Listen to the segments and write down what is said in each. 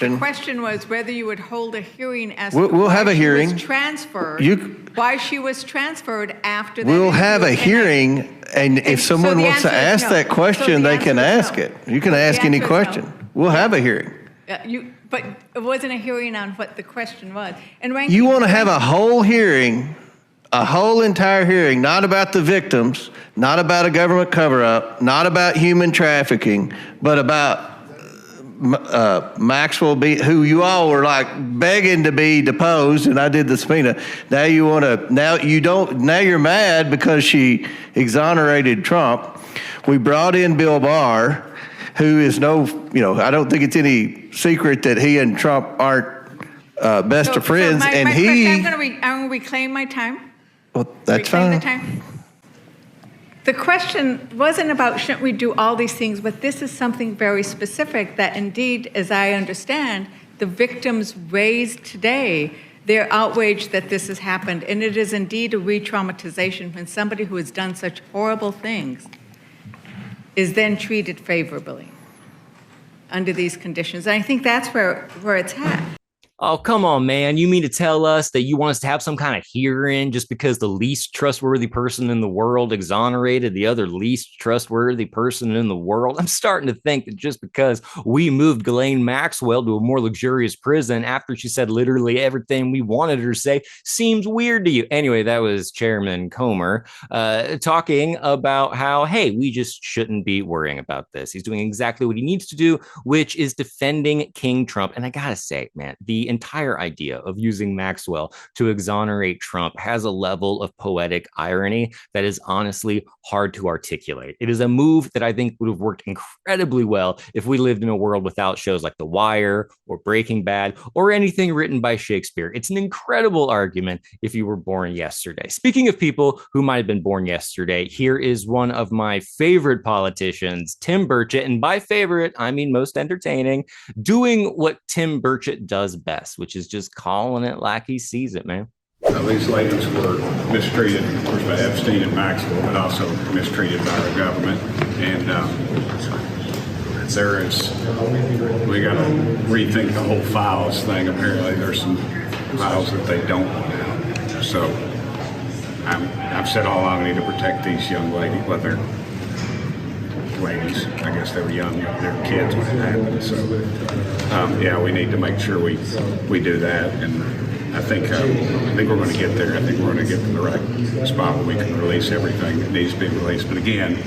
The question was whether you would hold a hearing as we'll to why have a she hearing. was transferred, why she was transferred after that. We'll have a hearing, and if someone wants to ask that question, they can ask it. You can ask any question. We'll have a hearing. But it wasn't a hearing on what the question was. And you want to have a whole hearing, a whole entire hearing, not about the victims, not about a government cover-up, not about human trafficking, but about Maxwell, who you all were like begging to be deposed, and I did the subpoena. Now you want to, now you're mad because she exonerated Trump. We brought in Bill Barr, who is I don't think it's any secret that he and Trump aren't best of friends. I'm going to reclaim my time. Well, that's fine. The time. The question wasn't about shouldn't we do all these things, but this is something very specific that indeed, as I understand, the victims raised today, they're outraged that this has happened. And it is indeed a re-traumatization when somebody who has done such horrible things is then treated favorably under these conditions. And I think that's where it's at. Oh, come on, man. You mean to tell us that you want us to have some kind of hearing just because the least trustworthy person in the world exonerated the other least trustworthy person in the world? I'm starting to think that just because we moved Ghislaine Maxwell to a more luxurious prison after she said literally everything we wanted her to say seems weird to you. Anyway, that was Chairman Comer talking about how, hey, we just shouldn't be worrying about this. He's doing exactly what he needs to do, which is defending King Trump. And I gotta say, man, the entire idea of using Maxwell to exonerate Trump has a level of poetic irony that is honestly hard to articulate. It is a move that I think would have worked incredibly well if we lived in a world without shows like The Wire or Breaking Bad or anything written by Shakespeare. It's an incredible argument if you were born yesterday. Speaking of people who might have been born yesterday, here is one of my favorite politicians, Tim Burchett, and by favorite, I mean most entertaining, doing what Tim Burchett does best, which is just calling it like he sees it, man. These ladies were mistreated, of course, by Epstein and Maxwell, but also mistreated by the government. And we got to rethink the whole files thing. Apparently, there's some files that they don't want out. So I've said all along, we need to protect these young ladies. Well, they're ladies. I guess they were young. They're kids when it happened. So, we need to make sure we do that. And I think we're going to get there. I think we're going to get to the right spot where we can release everything that needs to be released. But again,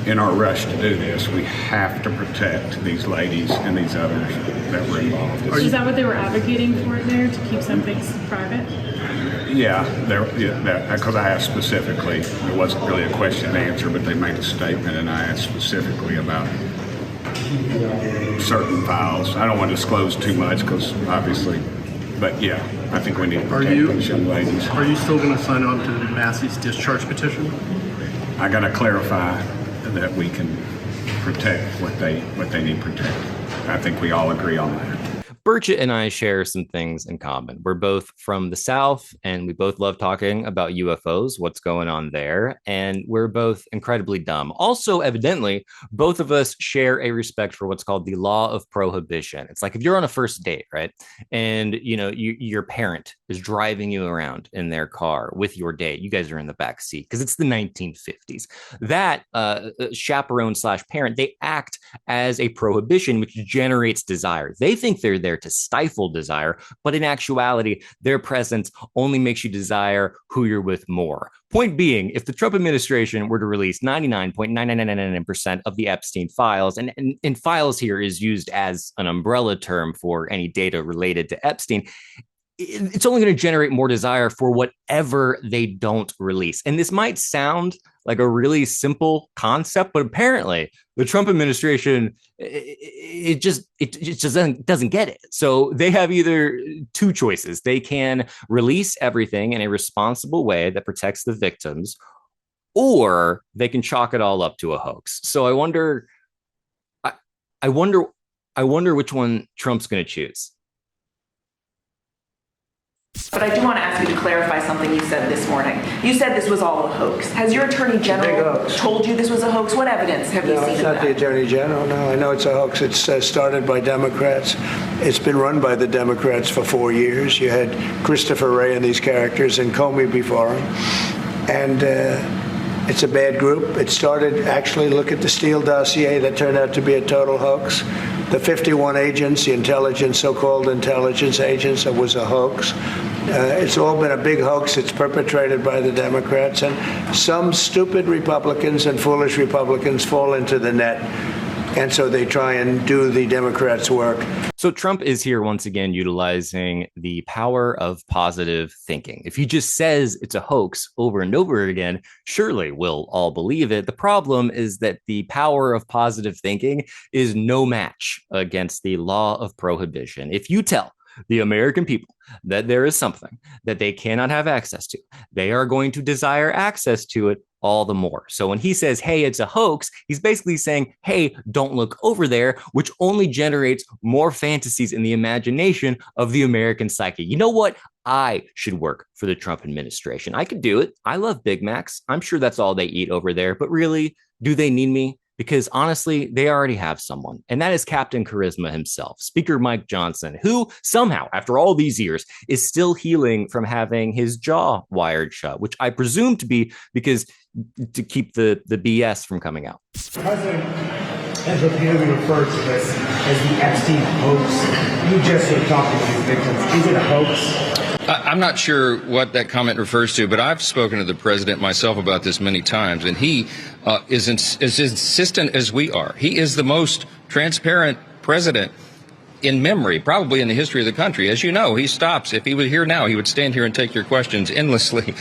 in our rush to do this, we have to protect these ladies and these others that were involved. Is that what they were advocating for there, to keep some things private? Yeah, because I asked specifically. It wasn't really a question and answer, but they made a statement, and I asked specifically about certain files. I don't want to disclose too much because obviously, but yeah, I think we need to protect these young ladies. Are you still going to sign on to Massey's discharge petition? I got to clarify that we can protect what they need protected. I think we all agree on that. Burchett and I share some things in common. We're both from the South, and we both love talking about UFOs, what's going on there, and we're both incredibly dumb. Also, evidently, both of us share a respect for what's called the law of prohibition. It's like if you're on a first date, right, and your parent is driving you around in their car with your date. You guys are in the back seat because it's the 1950s. That chaperone / parent, they act as a prohibition, which generates desire. They think they're there to stifle desire, but in actuality, their presence only makes you desire who you're with more. Point being, if the Trump administration were to release 99.9999% of the Epstein files, and files here is used as an umbrella term for any data related to Epstein, it's only going to generate more desire for whatever they don't release. And this might sound like a really simple concept, but apparently the Trump administration, it just doesn't get it. So they have either two choices. They can release everything in a responsible way that protects the victims, or they can chalk it all up to a hoax. So I wonder which one Trump's going to choose. But I do want to ask you to clarify something you said this morning. You said this was all a hoax. Has your attorney general told you this was a hoax? What evidence have you seen of that? No, it's not the attorney general. No, I know it's a hoax. It's started by Democrats. It's been run by the Democrats for 4 years. You had Christopher Wray and these characters and Comey before him. And it's a bad group. It started, actually, look at the Steele dossier that turned out to be a total hoax. The 51 agents, the intelligence, so-called intelligence agents, it was a hoax. It's all been a big hoax. It's perpetrated by the Democrats. And some stupid Republicans and foolish Republicans fall into the net. And so they try and do the Democrats' work. So Trump is here once again utilizing the power of positive thinking. If he just says it's a hoax over and over again, surely we'll all believe it. The problem is that the power of positive thinking is no match against the law of prohibition. If you tell the American people that there is something that they cannot have access to, they are going to desire access to it all the more. So when he says, hey, it's a hoax, he's basically saying, hey, don't look over there, which only generates more fantasies in the imagination of the American psyche. You know what? I should work for the Trump administration. I could do it. I love Big Macs. I'm sure that's all they eat over there. But really, do they need me? Because honestly, they already have someone, and that is Captain Charisma himself, Speaker Mike Johnson, who somehow, after all these years, is still healing from having his jaw wired shut, which I presume to be because to keep the BS from coming out. The president has repeatedly referred to this as the Epstein hoax. You just have talked to these victims. Is it a hoax? I'm not sure what that comment refers to, but I've spoken to the president myself about this many times, and he is as insistent as we are. He is the most transparent president in memory, probably in the history of the country. As you know, he stops. If he were here now, he would stand here and take your questions endlessly.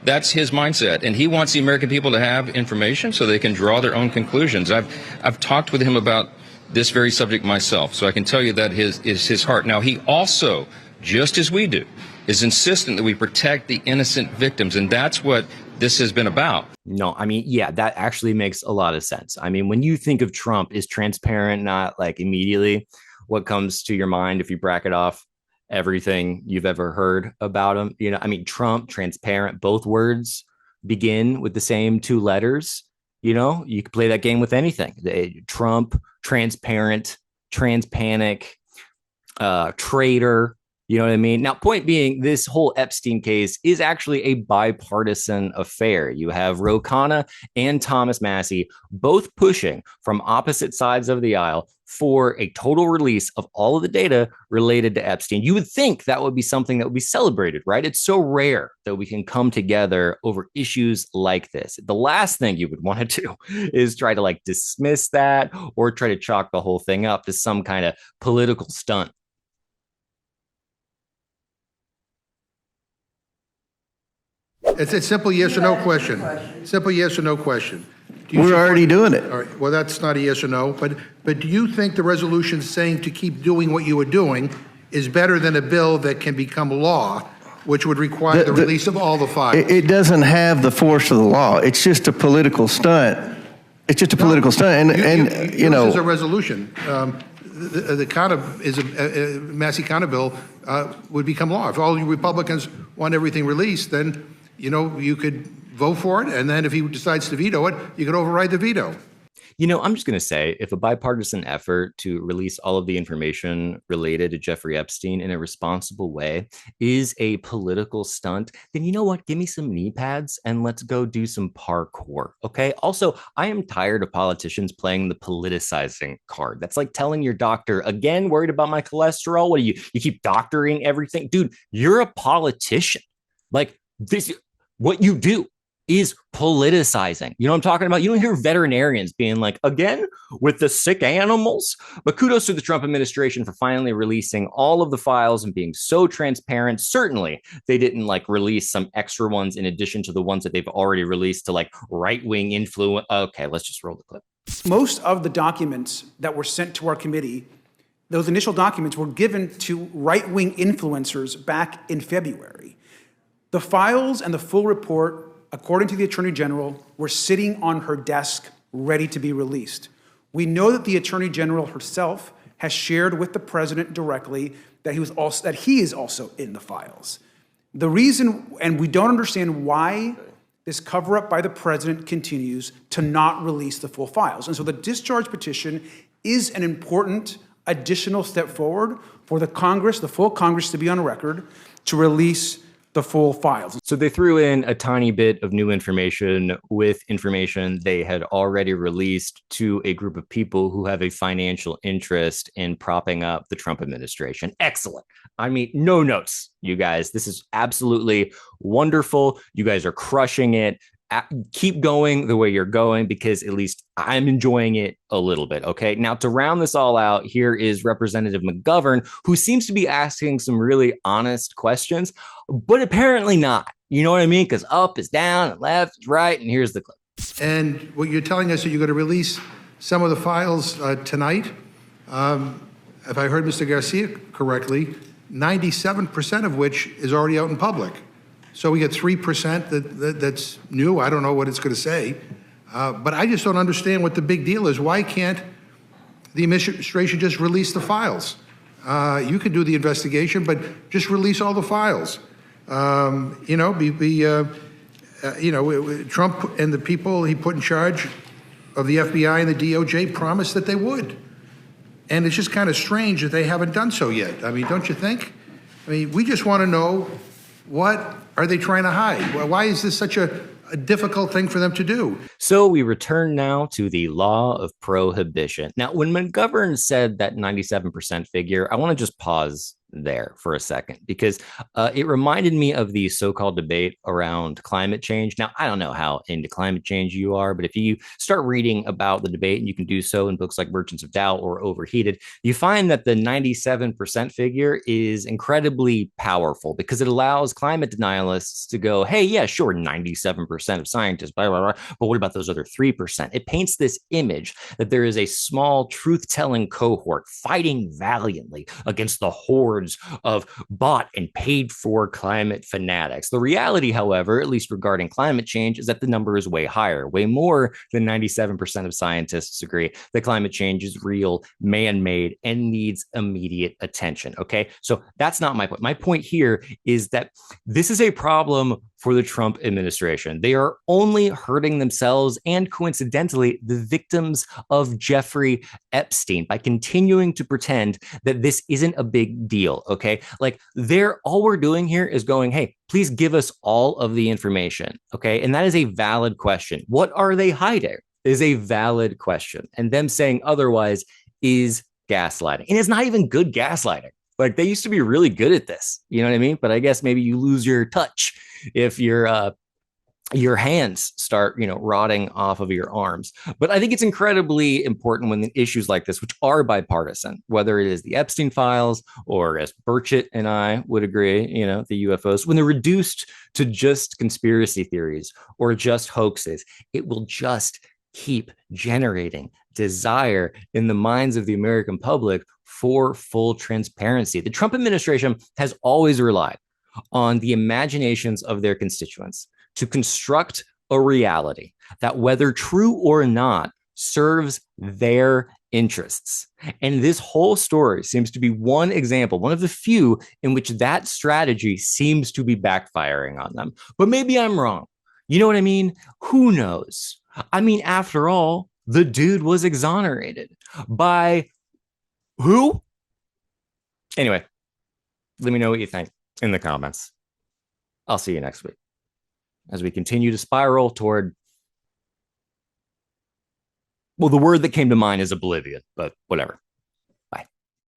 That's his mindset, and he wants the American people to have information so they can draw their own conclusions. I've talked with him about this very subject myself, so I can tell you that is his heart. Now, he also, just as we do, is insistent that we protect the innocent victims, and that's what this has been about. No, I mean, yeah, that actually makes a lot of sense. I mean, when you think of Trump, is transparent not like immediately what comes to your mind if you bracket off everything you've ever heard about him? You know, I mean, Trump, transparent, both words begin with the same two letters. You know, you could play that game with anything. Trump, transparent, transpanic, traitor. You know what I mean? Now, point being, this whole Epstein case is actually a bipartisan affair. You have Ro Khanna and Thomas Massie both pushing from opposite sides of the aisle for a total release of all of the data related to Epstein. You would think that would be something that would be celebrated, right? It's so rare that we can come together over issues like this. The last thing you would want to do is try to like dismiss that or try to chalk the whole thing up to some kind of political stunt. It's a simple yes or no question. Simple yes or no question. We're already doing it. All right. Well, that's not a yes or no. But do you think the resolution saying to keep doing what you are doing is better than a bill that can become law, which would require the release of all the files? It doesn't have the force of the law. It's just a political stunt. It's just a political stunt. And you know, this is a resolution. The Massey Connor bill would become law. If all you Republicans want everything released, then you could vote for it, and then if he decides to veto it, you could override the veto. You know, I'm just going to say, if a bipartisan effort to release all of the information related to Jeffrey Epstein in a responsible way is a political stunt, then you know what? Give me some knee pads and let's go do some parkour, okay? Also, I am tired of politicians playing the politicizing card. That's like telling your doctor, again, worried about my cholesterol? What do you keep doctoring everything? Dude, you're a politician. Like, this, what you do is politicizing. You know what I'm talking about? You don't hear veterinarians being like, again, with the sick animals. But kudos to the Trump administration for finally releasing all of the files and being so transparent. Certainly, they didn't like release some extra ones in addition to the ones that they've already released to like right-wing influence. Okay, let's just roll the clip. Most of the documents that were sent to our committee, those initial documents were given to right-wing influencers back in February. The files and the full report, according to the Attorney General, were sitting on her desk, ready to be released. We know that the Attorney General herself has shared with the president directly that he is also in the files. The reason, and we don't understand why this cover-up by the president continues to not release the full files. And so the discharge petition is an important additional step forward for the Congress, the full Congress, to be on record to release the full files. So they threw in a tiny bit of new information with information they had already released to a group of people who have a financial interest in propping up the Trump administration. Excellent. I mean, no notes, you guys. This is absolutely wonderful. You guys are crushing it. Keep going the way you're going, because at least I'm enjoying it a little bit. Okay. Now, to round this all out, here is Representative McGovern, who seems to be asking some really honest questions, but apparently not. You know what I mean? Because up is down and left is right. And here's the clip. And what you're telling us that you're going to release some of the files tonight. If I heard Mr. Garcia correctly, 97% of which is already out in public. So we get 3% that's new. I don't know what it's going to say. But I just don't understand what the big deal is. Why can't the administration just release the files? You can do the investigation, but just release all the files. Trump and the people he put in charge of the FBI and the DOJ promised that they would. And it's just kind of strange that they haven't done so yet. I mean, don't you think? I mean, we just want to know, what are they trying to hide? Why is this such a difficult thing for them to do? So we return now to the law of prohibition. Now, when McGovern said that 97% figure, I want to just pause there for a second, because it reminded me of the so-called debate around climate change. Now, I don't know how into climate change you are, but if you start reading about the debate, and you can do so in books like Merchants of Doubt or Overheated, you find that the 97% figure is incredibly powerful, because it allows climate denialists to go, hey, yeah, sure, 97% of scientists, blah, blah, blah, but what about those other 3%? It paints this image that there is a small truth-telling cohort fighting valiantly against the horde of bought and paid for climate fanatics. The reality, however, at least regarding climate change, is that the number is way higher. Way more than 97% of scientists agree that climate change is real, man-made, and needs immediate attention. Okay, so that's not my point. My point here is that this is a problem for the Trump administration. They are only hurting themselves and, coincidentally, the victims of Jeffrey Epstein by continuing to pretend that this isn't a big deal, okay? Like, all we're doing here is going, hey, please give us all of the information, okay? And that is a valid question. What are they hiding is a valid question. And them saying otherwise is gaslighting. And it's not even good gaslighting. Like, they used to be really good at this, you know what I mean? But I guess maybe you lose your touch if your hands start, rotting off of your arms. But I think it's incredibly important when issues like this, which are bipartisan, whether it is the Epstein files or, as Burchett and I would agree, the UFOs, when they're reduced to just conspiracy theories or just hoaxes, it will just keep generating desire in the minds of the American public for full transparency. The Trump administration has always relied on the imaginations of their constituents to construct a reality that, whether true or not, serves their interests. And this whole story seems to be one example, one of the few in which that strategy seems to be backfiring on them. But maybe I'm wrong. You know what I mean? Who knows? I mean, after all, the dude was exonerated by who? Anyway, let me know what you think in the comments. I'll see you next week as we continue to spiral toward, well, the word that came to mind is oblivion, but whatever.